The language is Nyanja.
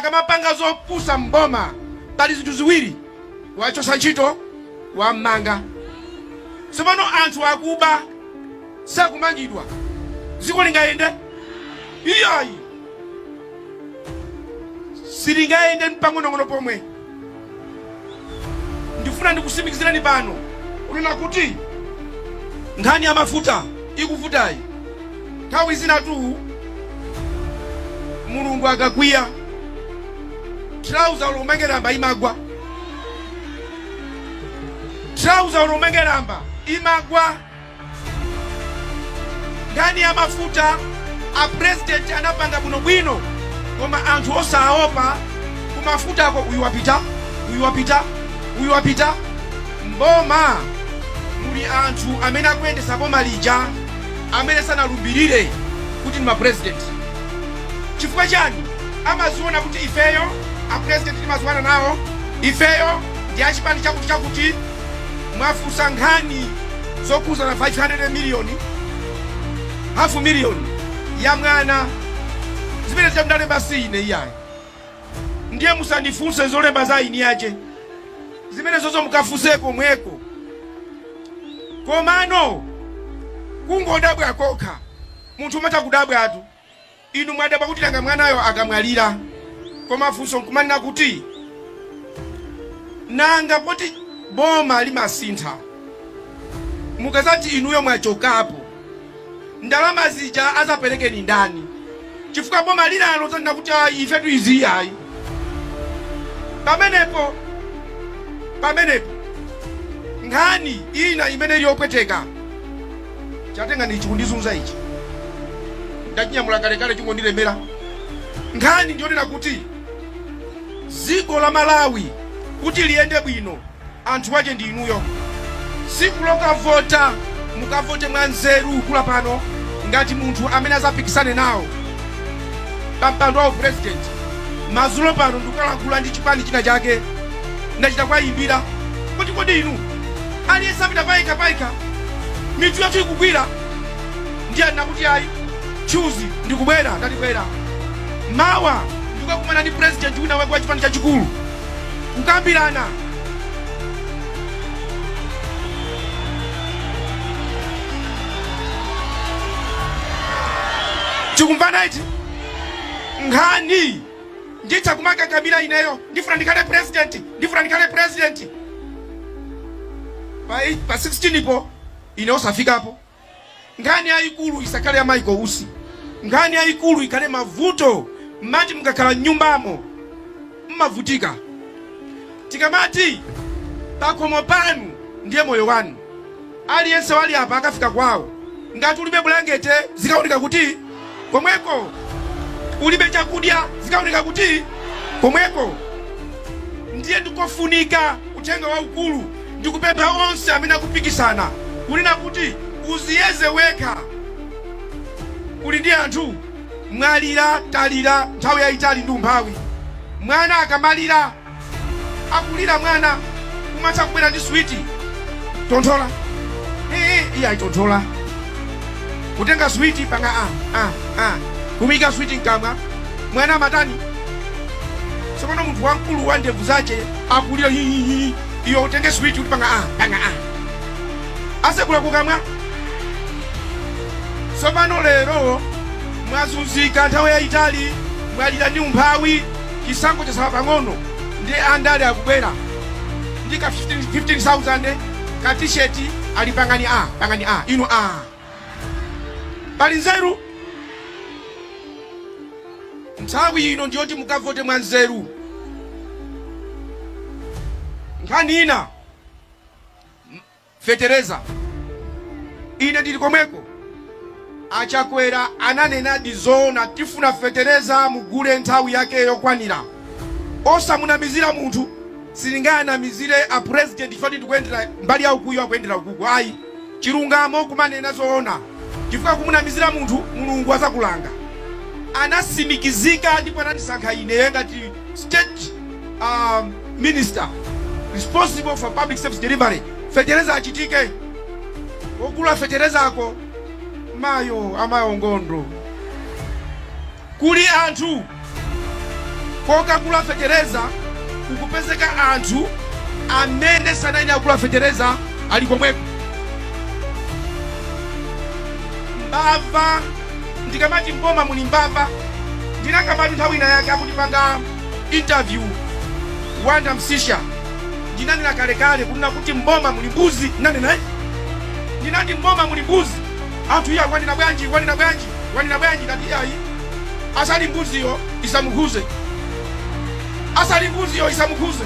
akamapanga zopusa mboma pali zinthu ziwiri: wachosa ntchito, wammanga. Tsopano anthu akuba sakumangidwa, dziko lingayende? Iyayi, silingayende mpang'onong'ono pomwe. Ndifuna ndikusimikizirani pano unena kuti nkhani ya mafuta ikuvutayi. Nthawi zinatu Mulungu akakwiya, trouser lomengeramba imagwa, trouser lomengeramba imagwa. Nkhani ya mafuta a president anapanga bwinobwino, koma anthu osaopa kumafuta ako uyu wapita. Mboma muli anthu amene akuyendesa boma lija amene sanalumbirire kuti ndi president. Chifukwa chani? Amaziona kuti ifeyo a president timaziwana nawo, ifeyo ndi achipani chakuti mwafusa nkhani zokuza na 500 miliyoni, half million ya mwana zimene zamdalemba sine iyayi. Ndiye musandifunse zolemba za ini yache zimene zozo mukafuseko mweko. Komano kungodabwa kokha, munthu umata kudabwa atu. Inu mwadabwa kuti langa mwanayo akamwalira, koma funso nkumanena kuti nanga poti boma limasintha mukazati inuyo mwachokapo, ndalama zija azaperekeni ndani? Chifukwa boma linalo zanena kuti ife tuiziyayi. Pamenepo nkhani ina imene yopweteka chatenga ni chikundizunza ichi ndachinyamula kalekale chingondilemera. Nkhani ndiyonena kuti dziko la Malawi kuti liyende bwino anthu wache ndi inuyo. Siku lokavota mukavote mwanzeru kula pano ngati munthu amene azapikisane nawo pampando wa president. Mazulo pano ndikulankhula ndi chipani china chake ndachita kwayimbira kuti kodi inu aliyense apita paika mitu yathu ikugwira ndi anena kuti ayi chuzi ndikubwera, ndatibwera mawa ndikukumana ndi president wina wa chipani chachikulu kukambirana. Chikumvana ichi nkhani nditha kumanga kabila ineyo ndifuna ndikhale president, pa 16 ipo ine osafikapo. Nkhani yayikulu isakhale ya Micheal usi, nkhani yayikulu ikhale mavuto mmati mukakhala nyumbamo mmavutika. Tikamati pakhomo panu ndiye moyo wanu. Aliyense wali apa akafika kwawo ngati ulibe bulangete zikaoneka kuti komweko, ulibe chakudya zikaoneka kuti komweko. Ndiye ndikofunika uthenga waukulu ndikupempha onse amene akupikisana kunena kuti uziyeze wekha. Uli ndi anthu mwalira talira nthawi yayitali ndi umphawi. Mwana akamalira akulira mwana umatha kubwera ndi switi tonthola iya aitonthola kutenga switi panga kumika switi mkamwa mwana matani. Tsopano munthu wamkulu wa ndevu zache akulira iyo utenge switi kuti panga asekula kukamwa. Tsopano lero mwazunzika nthawi yayitali mwalira ndi umphawi, chisankho chasala pang'ono ndi andale akubwera ndi ka 15,000 ka t-shirt ali pangani inu pali nzeru. Nthawi ino ndiyoti mukavote mwanzeru. Nkhani ina fetereza ine ndili komweko achakwera ananena dizona tifuna fetereza mugule nthawi yake yokwanira. Osamunamizira munthu silinganamizire a president ifati ndikuendera mbali ya ukuyo akuendera ukuku. Ayi, chilungamo kumanena zoona. Chifukwa kumunamizira munthu Mulungu azakulanga. Anasimikizika ndipo anatisankha ine ngati state minister responsible for public service delivery. Fetereza achitike. Ogula fetereza ako amayo ngondo. Kuli anthu koka kula fetereza ukupezeka anthu amene sanayina kula fetereza ali komweko. Mbava ndikamati mboma muli mbava, ndinakamati nthawi ina yake akutipanga interview Wanda Msisha, ndinanena kalekale kunena kuti mboma muli mbuzi. Ndinati mboma muli mbuzi, anthu iya kwanina bwanji ndati ayi asali mbuziyo isamukuze, asali mbuziyo isamukuze.